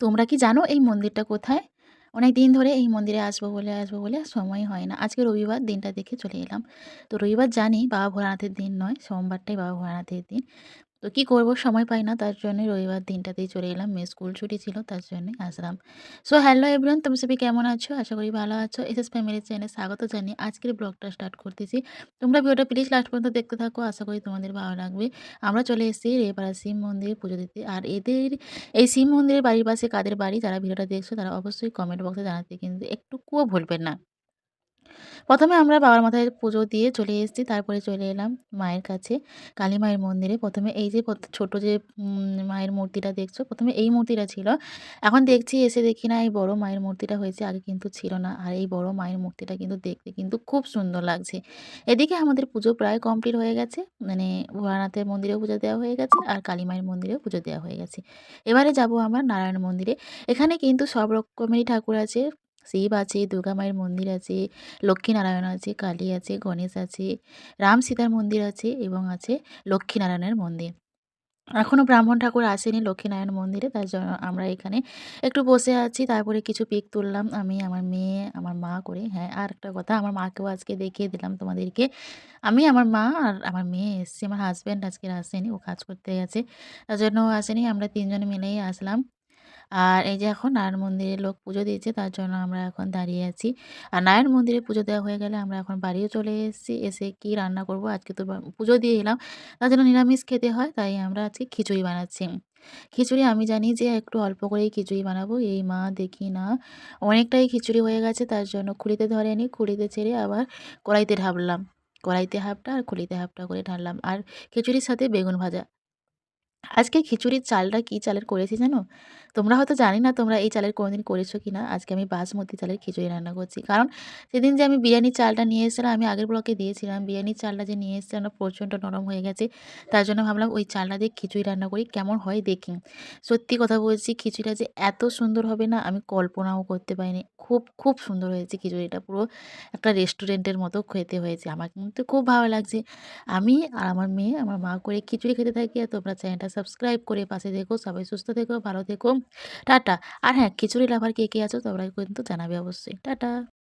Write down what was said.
তোমরা কি জানো এই মন্দিরটা কোথায়? অনেক দিন ধরে এই মন্দিরে আসবো বলে সময় হয় না। আজকে রবিবার দিনটা দেখে চলে এলাম। তো রবিবার জানি বাবা ভোলানাথের দিন নয়, সোমবারটাই বাবা ভোলানাথের দিন। তো কি করব, সময় পাই না, তার জন্যই রবিবার দিনটাতেই চলে এলাম। মেয়ের স্কুল ছুটি ছিল, তার জন্যই আসলাম। সো হ্যালো এভরিওয়ান, তোমরা সবাই কেমন আছো? আশা করি ভালো আছো। এসএস ফ্যামিলি চ্যানেলে স্বাগত জানিয়ে আজকের ব্লগটা স্টার্ট করতেছি। তোমরা ভিডিওটা প্লিজ লাস্ট পর্যন্ত দেখতে থাকো, আশা করি তোমাদের ভালো লাগবে। আমরা চলে এসেছি রেপাড়া শিব মন্দিরে পুজো দিতে। আর এদের এই শিব মন্দিরের বাড়ির পাশে কাদের বাড়ি, যারা ভিডিওটা দেখছো তারা অবশ্যই কমেন্ট বক্সে জানাতে কিন্তু একটুকুও ভুলবেন না। প্রথমে আমরা বাবার মাথায় পুজো দিয়ে চলে এসেছি, তারপরে চলে এলাম মায়ের কাছে, কালী মায়ের মন্দিরে। প্রথমে এই যে ছোট যে মায়ের মূর্তিটা দেখছো, প্রথমে এই মূর্তিটা ছিল। এখন দেখছি এসে দেখি না এই বড় মায়ের মূর্তিটা হয়েছে, আগে কিন্তু ছিল না। আর এই বড় মায়ের মূর্তিটা কিন্তু দেখতে কিন্তু খুব সুন্দর লাগছে। এদিকে আমাদের পুজো প্রায় কমপ্লিট হয়ে গেছে, মানে ভোলানাথের মন্দিরেও পুজো দেওয়া হয়ে গেছে আর কালী মায়ের মন্দিরেও পুজো দেওয়া হয়ে গেছে। এবারে যাব আমরা নারায়ণ মন্দিরে। এখানে কিন্তু সব রকমেরই ঠাকুর আছে, শিব আছে, দুর্গা মায়ের মন্দির আছে, লক্ষ্মীনারায়ণ আছে, কালী আছে, গণেশ আছে, রাম সীতার মন্দির আছে এবং আছে লক্ষ্মীনারায়ণের মন্দির। এখনও ব্রাহ্মণ ঠাকুর আসেনি লক্ষ্মীনারায়ণ মন্দিরে, তার জন্য আমরা এখানে একটু বসে আছি। তারপরে কিছু পিক তুললাম আমি, আমার মেয়ে, আমার মা করে। হ্যাঁ, আর একটা কথা, আমার মাকেও আজকে দেখিয়ে দিলাম তোমাদেরকে। আমি, আমার মা আর আমার মেয়ে এসেছি। আমার হাসব্যান্ড আজকে আসেনি, ও কাজ করতে গেছে, তার জন্য ও আসেনি। আমরা ৩ জন মিলেই আসলাম। আর এই যে এখন নারায়ণ মন্দিরে লোক পুজো দিয়েছে, তার জন্য আমরা এখন দাঁড়িয়ে আছি। আর নারায়ণ মন্দিরে পুজো দেওয়া হয়ে গেলে আমরা এখন বাড়িও চলে এসেছি। এসে কি রান্না করব, আজকে তো পুজো দিয়ে এলাম, তার জন্য নিরামিষ খেতে হয়, তাই আমরা আজকে খিচুড়ি বানাচ্ছি। খিচুড়ি আমি জানি যে একটু অল্প করেই খিচুড়ি বানাবো, এই মা দেখি না অনেকটাই খিচুড়ি হয়ে গেছে, তার জন্য খুলিতে ধরেনি, খুলিতে ছেড়ে আবার কড়াইতে ঢাললাম। কড়াইতে হাফটা আর খুলিতে হাফটা করে ঢাললাম। আর খিচুড়ির সাথে বেগুন ভাজা। আজকে খিচুড়ির চালটা কি চালের করেছি জানো? তোমরা হয়তো জানি না তোমরা এই চালের কোনোদিন করেছো কিনা। আজকে আমি বাসমতি চালের খিচুড়ি রান্না করছি। কারণ সেদিন যে আমি বিরিয়ানির চালটা নিয়ে এসেছিলাম, আমি আগের ব্লকে দিয়েছিলাম। বিরিয়ানির চালটা যে নিয়ে এসেছিলাম না, প্রচণ্ড নরম হয়ে গেছে। তার জন্য ভাবলাম ওই চালটা দিয়ে খিচুড়ি রান্না করি, কেমন হয় দেখি। সত্যি কথা বলছি, খিচুড়িটা যে এত সুন্দর হবে না আমি কল্পনাও করতে পারিনি। খুব, খুব সুন্দর হয়েছে খিচুড়িটা। পুরো একটা রেস্টুরেন্টের মতো খেতে হয়েছে। আমার কিন্তু খুব ভালো লাগছে। আমি আর আমার মেয়ে, আমার মা করে খিচুড়ি খেতে থাকি। আর তোমরা চ্যানেলটা সাবস্ক্রাইব করে পাশে থেকো। সবাই সুস্থ থেকো, ভালো থেকো। টাটা। আর হ্যাঁ, খিচুড়ি লাভার কে কে আছো তোমরা কিন্তু জানাবে অবশ্যই। টাটা।